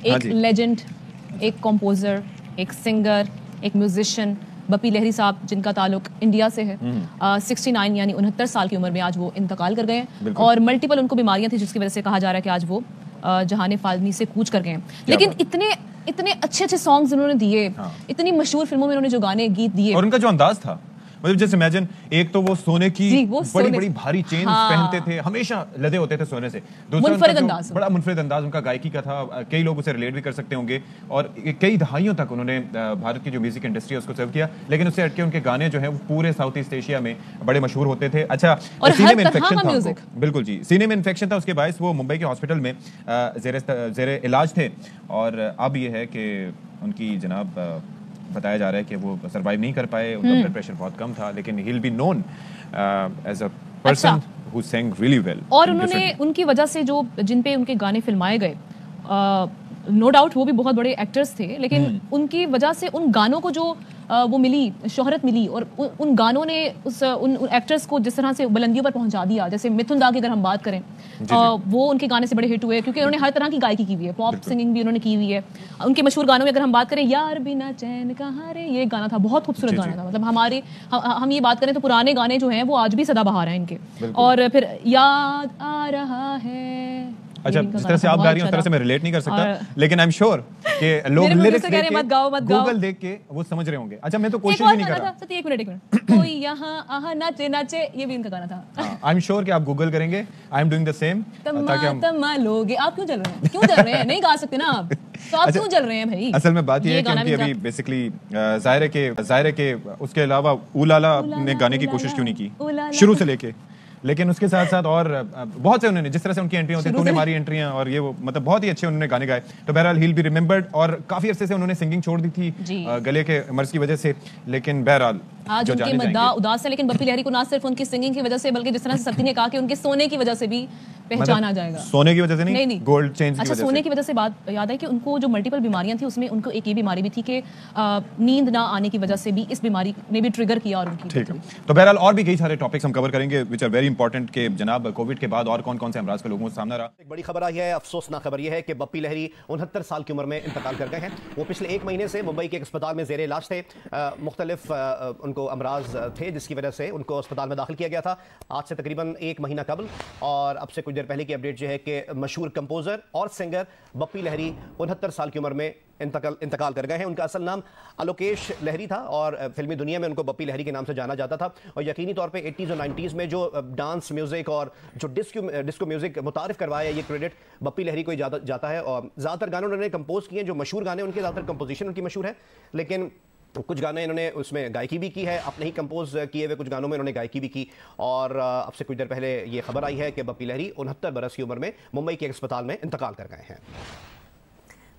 एक लेजेंड, एक कंपोजर, एक सिंगर, एक म्यूजिशियन बप्पी लहरी साहब, जिनका ताल्लुक इंडिया से है। 69 यानी 69 साल की उम्र में आज वो इंतकाल कर गए हैं और मल्टीपल उनको बीमारियां थी, जिसकी वजह से कहा जा रहा है कि आज वो जहाने फालमी से कूच कर गए हैं। लेकिन इतने अच्छे सॉन्ग्स उन्होंने दिए, इतनी मशहूर फिल्मों में उन्होंने जो गाने गीत दिए, और उनका जो अंदाज था, मतलब जैसे इमेजिन, एक तो वो सोने की बड़ी भारी चेन्स पहनते थे, हमेशा लदे होते थे सोने से। मुनफरिद अंदाज, बड़ा मुनफरिद अंदाज उनका गायकी का था। कई लोग उसे रिलेट भी कर सकते होंगे और कई दहाइयों तक उन्होंने भारत की जो म्यूजिक इंडस्ट्री है उसको सर्व किया। लेकिन उससे हटके उनके गाने जो है वो पूरे साउथ ईस्ट एशिया में बड़े मशहूर होते थे। अच्छा, सीने में इन्फेक्शन था, बिल्कुल जी, सीने में इन्फेक्शन था, उसके बायस वो मुंबई के हॉस्पिटल में जेरे इलाज थे। और अब ये है कि उनकी जनाब बताया जा रहा है कि वो सरवाइव नहीं कर पाए, उनका ब्लड प्रेशर बहुत कम था, लेकिन he will be known as a person who sang really well। और उन्होंने उनकी वजह से जो जिन पे उनके गाने फिल्माए गए, नो डाउट वो भी बहुत बड़े एक्टर्स थे, लेकिन उनकी वजह से उन गानों को जो वो मिली, शोहरत मिली, और उन गानों ने उन एक्टर्स को जिस तरह से बुलंदियों पर पहुंचा दिया। जैसे मिथुन दा की अगर हम बात करें, वो उनके गाने से बड़े हिट हुए क्योंकि उन्होंने हर तरह की गायकी की हुई है, पॉप सिंगिंग भी उन्होंने की हुई है। उनके मशहूर गानों में अगर हम बात करें, यार बिना चैन कहाँ रे, ये गाना था, बहुत खूबसूरत गाना था। मतलब हम ये बात करें तो पुराने गाने जो हैं वो आज भी सदाबहार हैं इनके। और फिर याद आ रहा है, अच्छा, जिस तरह से आप गा रही हैं उस तरह से मैं रिलेट नहीं कर सकता, लेकिन आई एम श्योर कि लोग लिरिक्स लेके गूगल देख के वो समझ रहे होंगे। अच्छा, मैं तो कोशिश भी नहीं कर रहा। एक मिनट कोई यहाँ आहा नाचे नाचे, ये भी इनका गाना था। आई एम श्योर कि आप गूगल करेंगे, I am doing the same, ताकि हम तम्मा लोगे। आप क्यों चल रहे हैं, क्यों चल रहे हैं, नहीं गा सकते ना आप, तो आप क्यों चल रहे हैं भाई? असल में बात ये है कि उनकी अभी बेसिकली जाहिर है कि उसके अलावा उलाला ने गाने की कोशिश क्यों नहीं की शुरू से लेके, लेकिन उसके साथ साथ और बहुत से उन्होंने, जिस तरह से उनकी एंट्री होती है, तूने मारी एंट्रियां, और ये वो मतलब बहुत ही अच्छे उन्होंने गाने गाए। तो बहरहाल ही विल बी रिमेंबर्ड, और काफी अरसे से उन्होंने सिंगिंग छोड़ दी थी गले के मर्ज की वजह से, लेकिन बहरहाल आज उनके मद्दा उदास है। लेकिन बप्पी लहरी को ना सिर्फ उनकी सिंगिंग की वजह से, बल्कि जिस तरह से सती ने कहा कि उनके सोने की वजह से भी पहचाना जाएगा। सोने की वजह से नहीं, गोल्ड चेन्स की वजह से। सोने की वजह से बात याद है कि उनको जो मल्टीपल बीमारियां थी, उसमें उनको एक ये बीमारी भी थी कि नींद ना आने की वजह से भी इस बीमारी ने भी ट्रिगर किया। और उनकी ठीक है, तो बहरहाल और भी कई सारे टॉपिक्स हम कवर करेंगे विच आर वेरी इंपॉर्टेंट, के जनाब कोविड के बाद और कौन कौन से अमराज के लोगों के सामने रहा। एक बड़ी खबर आई है, अफसोसनाक खबर यह है कि बप्पी लहरी 69 साल की उम्र में इंतकाल कर गए हैं। वो पिछले 1 महीने से मुंबई के एक अस्पताल में जेर इलाज थे। मुख्तलिफ उनको अमराज थे जिसकी वजह से उनको अस्पताल में दाखिल किया गया था आज से तकरीबन 1 महीना कबल। और अब से कुछ देर पहले की अपडेट जो है कि मशहूर कंपोजर और सिंगर बप्पी लहरी 69 साल की उम्र में इंतकाल कर गए हैं। उनका असल नाम आलोकेश लहरी था और फिल्मी दुनिया में उनको बप्पी लहरी के नाम से जाना जाता था। और यकीनी तौर पे 80s और 90s में जो डांस म्यूजिक और जो डिस्को म्यूजिक मुतारिफ करवाया, ये क्रेडिट बप्पी लहरी को ही जाता है। और ज़्यादातर गाने उन्होंने कंपोज किए, जो मशहूर गाने उनके ज़्यादातर कंपोजिशन उनकी मशहूर है, लेकिन कुछ गाने इन्होंने उसमें गायकी भी की है, अपने ही कंपोज किए हुए कुछ गानों में इन्होंने गायकी भी की। और अब से कुछ देर पहले ये खबर आई है कि बप्पी लहरी 69 बरस की उम्र में मुंबई के एक अस्पताल में इंतकाल कर गए हैं।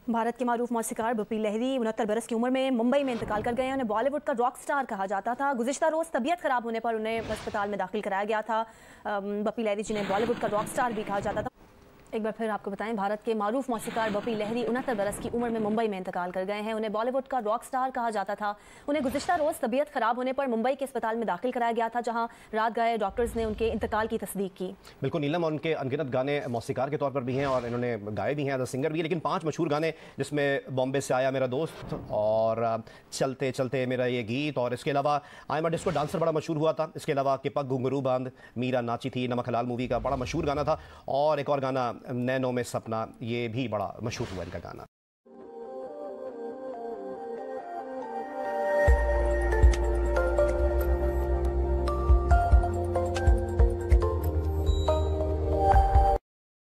भारत के मारूफ मौसीकार बप्पी लहरी 69 बरस की उम्र में मुंबई में इंतकाल कर गए हैं। उन्हें बॉलीवुड का रॉक स्टार कहा जाता था। गुज़िश्ता रोज़ तबीयत खराब होने पर उन्हें अस्पताल में दाखिल कराया गया था। बप्पी लहरी जिन्हें बॉलीवुड का रॉक स्टार भी कहा जाता था। एक बार फिर आपको बताएं, भारत के मारूफ मौसीकार बप्पी लहरी 69 बरस की उम्र में मुंबई में इंतकाल कर गए हैं। उन्हें बॉलीवुड का रॉक स्टार कहा जाता था। उन्हें गुज़िश्ता रोज़ तबीयत खराब होने पर मुंबई के अस्पताल में दाखिल कराया गया था, जहां रात गए डॉक्टर्स ने उनके इंतकाल की तस्दीक की। बिल्कुल नीलम, और उनके अनगिनत गाने मौसीकार के तौर पर भी हैं और इन्होंने गाए भी हैं, एज अ सिंगर भी है। लेकिन 5 मशहूर गाने, जिसमें बॉम्बे से आया मेरा दोस्त और चलते चलते मेरा ये गीत, और इसके अलावा I am a disco dancer बड़ा मशहूर हुआ था। इसके अलावा कि पग घुंघरू बांध मीरा नाची थी, नमक हलाल मूवी का बड़ा मशहूर गाना था। और एक और गाना नैनो में सपना, ये भी बड़ा मशहूर हुआ इनका गाना।